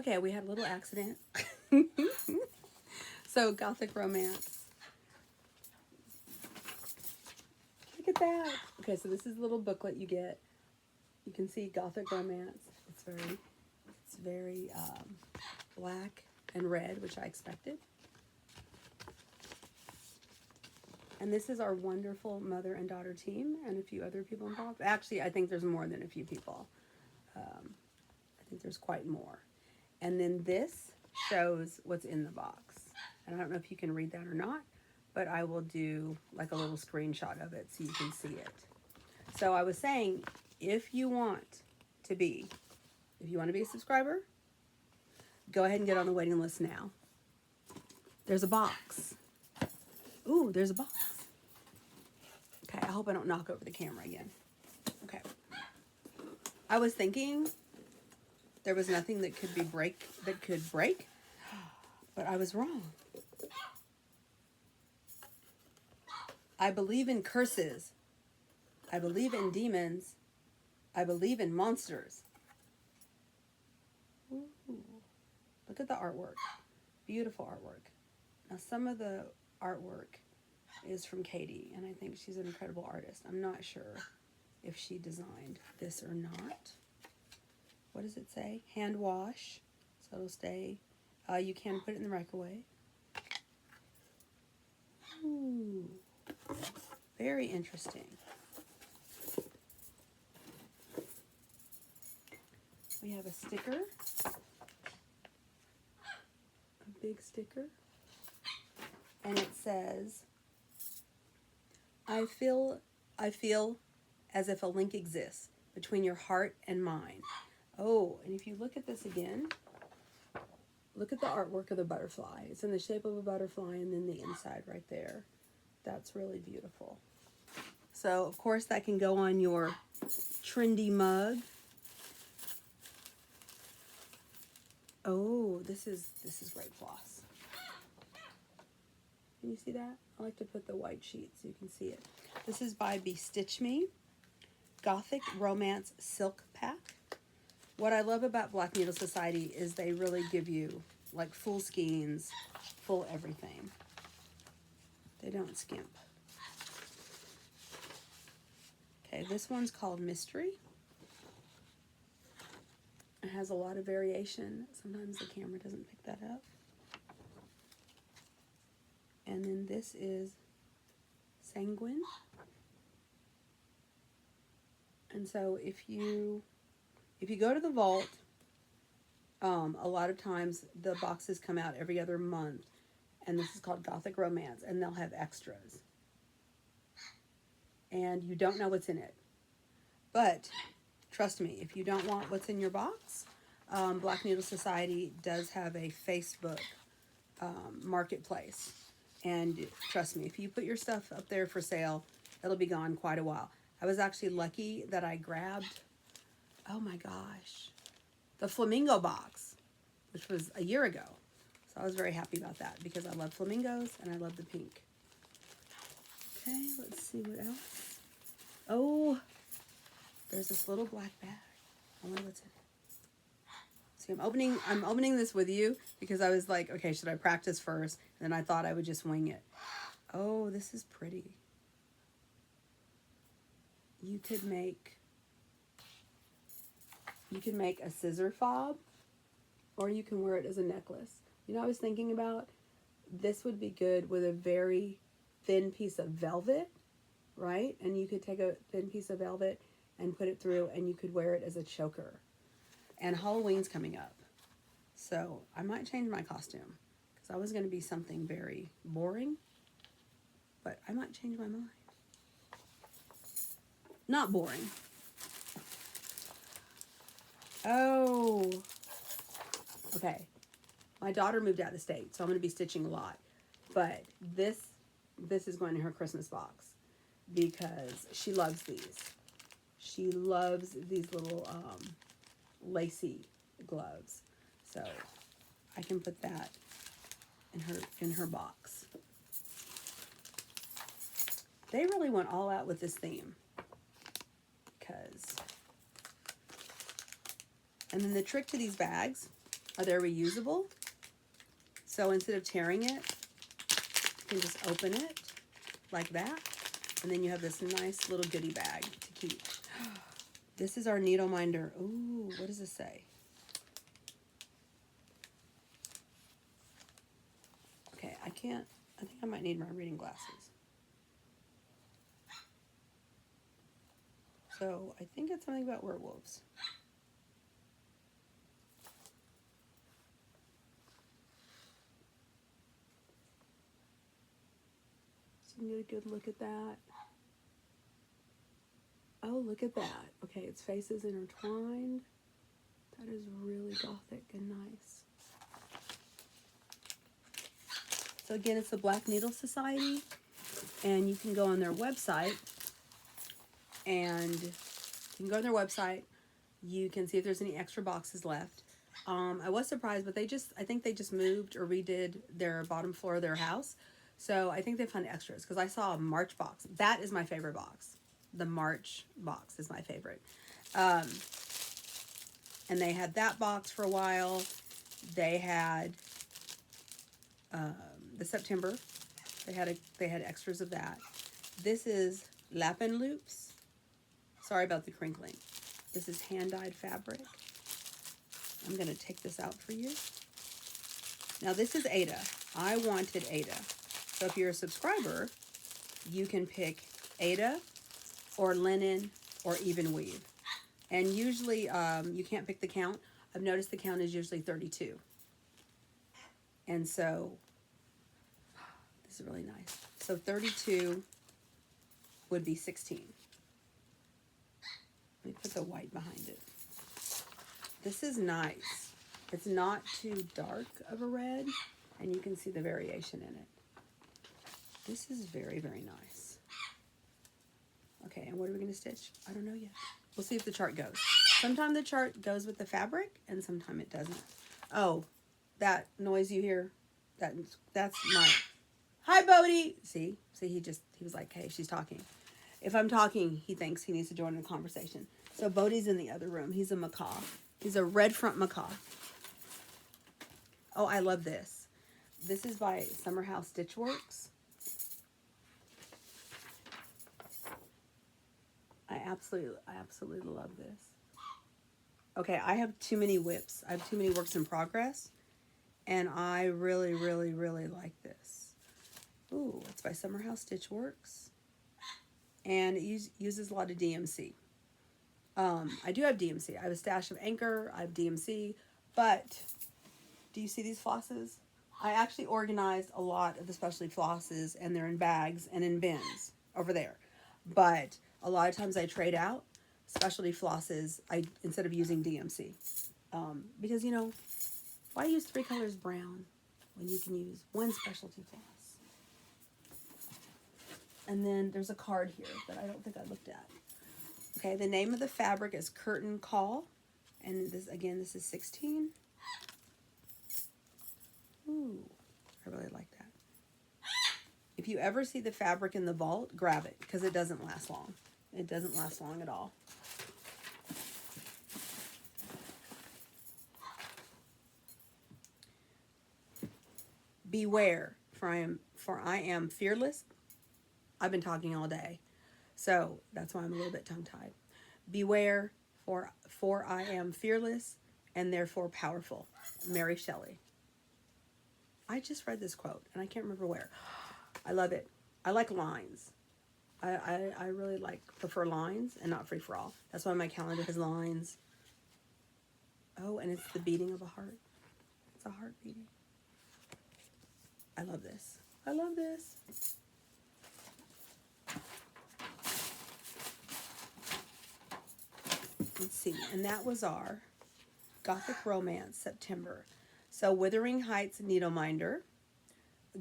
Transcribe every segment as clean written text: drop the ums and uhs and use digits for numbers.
Okay, we had a little accident. So, Gothic Romance. Look at that. Okay, so this is a little booklet you get. You can see Gothic Romance. It's very black and red, which I expected. And this is our wonderful mother and daughter team and a few other people involved. Actually, I think there's more than a few people. I think there's quite more. And then this shows what's in the box. And I don't know if you can read that or not, but I will do like a little screenshot of it so you can see it. So I was saying, if you want to be a subscriber, go ahead and get on the waiting list now. There's a box. Ooh, there's a box. Okay, I hope I don't knock over the camera again. Okay. I was thinking there was nothing that could break, but I was wrong. I believe in curses. I believe in demons. I believe in monsters. Ooh, look at the artwork. Beautiful artwork. Now, some of the artwork is from Katie, and I think she's an incredible artist. I'm not sure if she designed this or not. What does it say? Hand wash, so it'll stay. You can put it in the microwave. Ooh, very interesting. We have a sticker, a big sticker, and it says, I feel as if a link exists between your heart and mine. Oh, and if you look at this again, look at the artwork of the butterfly. It's in the shape of a butterfly, and then the inside right there. That's really beautiful. So, of course, that can go on your trendy mug. Oh, this is great floss. Can you see that? I like to put the white sheet so you can see it. This is by Bestitch Me, Gothic Romance Silk Pack. What I love about Black Needle Society is they really give you like full skeins, full everything. They don't skimp. Okay, this one's called Mystery. It has a lot of variation. Sometimes the camera doesn't pick that up. And then this is Sanguine. And so if you go to the vault, a lot of times the boxes come out every other month, and this is called Gothic Romance, and they'll have extras. And you don't know what's in it. But trust me, if you don't want what's in your box, Black Needle Society does have a Facebook marketplace. And trust me, if you put your stuff up there for sale, it'll be gone quite a while. I was actually lucky that I grabbed, oh my gosh, the flamingo box, which was a year ago. So I was very happy about that because I love flamingos and I love the pink. Okay, let's see what else. Oh, there's this little black bag. I wonder what's in it. See, I'm opening this with you because I was like, okay, should I practice first? And then I thought I would just wing it. Oh, this is pretty. You could make a scissor fob, or you can wear it as a necklace. You know, I was thinking about this would be good with a very thin piece of velvet, right? And you could take a thin piece of velvet and put it through, and you could wear it as a choker. And Halloween's coming up, so I might change my costume because I was going to be something very boring, but I might change my mind. Not boring. Oh, okay. My daughter moved out of the state, so I'm going to be stitching a lot. But this is going in her Christmas box because she loves these. She loves these little lacy gloves. So I can put that in her box. They really went all out with this theme. And then the trick to these bags, they're reusable. So instead of tearing it, you can just open it like that. And then you have this nice little goodie bag to keep. This is our needle minder. Ooh, what does this say? Okay, I think I might need my reading glasses. So I think it's something about werewolves. So you can get a good look at that. Oh, look at that. Okay, its faces intertwined. That is really gothic and nice. So again, it's the Black Needle Society, and you can go on their website, and you can go on their website. You can see if there's any extra boxes left. I was surprised, but I think they just moved or redid their bottom floor of their house. So I think they found extras, because I saw a March box. That is my favorite box. The March box is my favorite. And they had that box for a while. They had the September. They had extras of that. This is Lap and Loops. Sorry about the crinkling. This is hand-dyed fabric. I'm going to take this out for you. Now this is Ada. I wanted Ada. So if you're a subscriber, you can pick Ada or linen or even weave. And usually you can't pick the count. I've noticed the count is usually 32. And so this is really nice. So 32 would be 16. Let me put the white behind it. This is nice. It's not too dark of a red, and you can see the variation in it. This is very, very nice. Okay, and what are we going to stitch? I don't know yet. We'll see if the chart goes. Sometimes the chart goes with the fabric, and sometimes it doesn't. Oh, that noise you hear, that's my... Hi, Bodie! See, he was like, hey, she's talking. If I'm talking, he thinks he needs to join the conversation. So Bodie's in the other room. He's a macaw. He's a red front macaw. Oh, I love this. This is by Summer House Stitchworks. I absolutely love this. Okay, I have too many whips. I have too many works in progress. And I really, really, really like this. Ooh, it's by Summer House Stitchworks. And it uses a lot of DMC. I do have DMC. I have a stash of Anchor. I have DMC. But do you see these flosses? I actually organized a lot of the specialty flosses, and they're in bags and in bins over there. But a lot of times I trade out specialty flosses instead of using DMC. Because, you know, why use 3 colors brown when you can use one specialty floss? And then there's a card here that I don't think I looked at. Okay, the name of the fabric is Curtain Call. And this, again, this is 16. Ooh, I really like that. If you ever see the fabric in the vault, grab it, because it doesn't last long. It doesn't last long at all. Beware, for I am fearless. I've been talking all day, so that's why I'm a little bit tongue-tied. Beware, for I am fearless and therefore powerful. Mary Shelley. I just read this quote, and I can't remember where. I love it. I like lines. I really prefer lines and not free-for-all. That's why my calendar has lines. Oh, and it's the beating of a heart. It's a heart beating. I love this. I love this. Let's see. And that was our Gothic Romance September. So Wuthering Heights Needle Minder,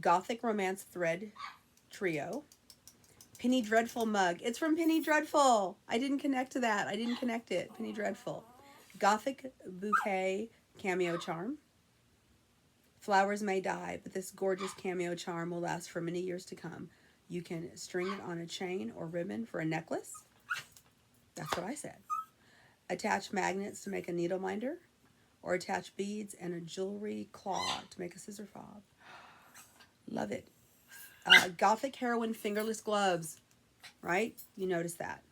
Gothic Romance Thread Trio, Penny Dreadful Mug. It's from Penny Dreadful. I didn't connect to that. I didn't connect it. Penny Dreadful. Gothic Bouquet Cameo Charm. Flowers may die, but this gorgeous cameo charm will last for many years to come. You can string it on a chain or ribbon for a necklace. That's what I said. Attach magnets to make a needle minder. or attach beads and a jewelry claw to make a scissor fob. Love it. Gothic Heroine fingerless gloves, right? You notice that.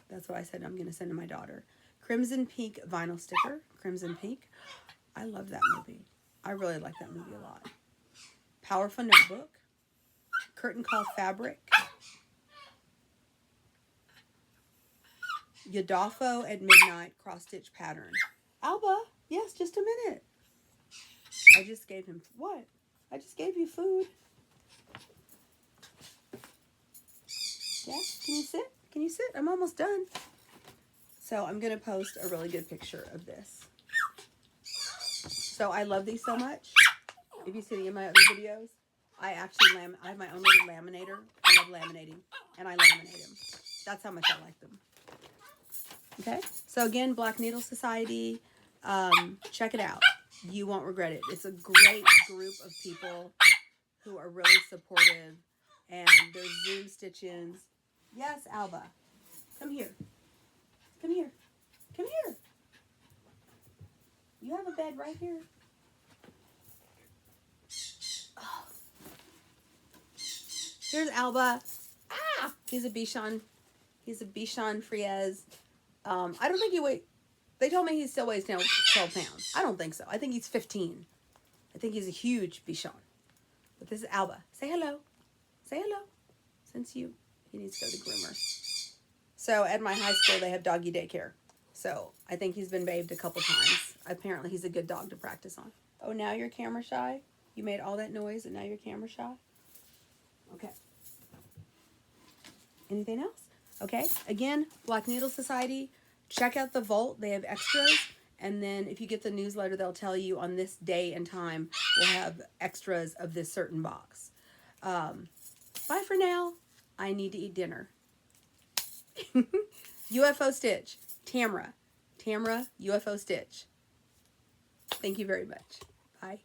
That's what I said I'm going to send to my daughter. Crimson Pink vinyl sticker. Crimson Pink. I love that movie. I really like that movie a lot. Powerful notebook. Curtain call fabric. Yodafo at midnight cross stitch pattern. Alba, yes, just a minute. I just gave him what? I just gave you food. Yeah, can you sit? Can you sit? I'm almost done. So I'm going to post a really good picture of this. So I love these so much. If you see any of my other videos, I actually I have my own little laminator. I love laminating, and I laminate them. That's how much I like them. Okay, so again, Black Needle Society. Check it out. You won't regret it. It's a great group of people who are really supportive, and there's Zoom stitch-ins. Yes, Alba, come here. Come here. Come here. You have a bed right here. Oh. Here's Alba. Ah! He's a Bichon. He's a Bichon Frise. I don't think he weighs. They told me he still weighs now 12 pounds. I don't think so. I think he's 15. I think he's a huge Bichon. But this is Alba. Say hello. Say hello. Since he needs to go to the groomer. So at my high school, they have doggy daycare. So I think he's been bathed a couple times. Apparently, he's a good dog to practice on. Oh, now you're camera shy? You made all that noise and now you're camera shy? Okay. Anything else? Okay. Again, Black Needle Society. Check out the vault. They have extras. And then if you get the newsletter, they'll tell you on this day and time, we'll have extras of this certain box. Bye for now. I need to eat dinner. UFO Stitch. Tamra, UFO Stitch. Thank you very much. Bye.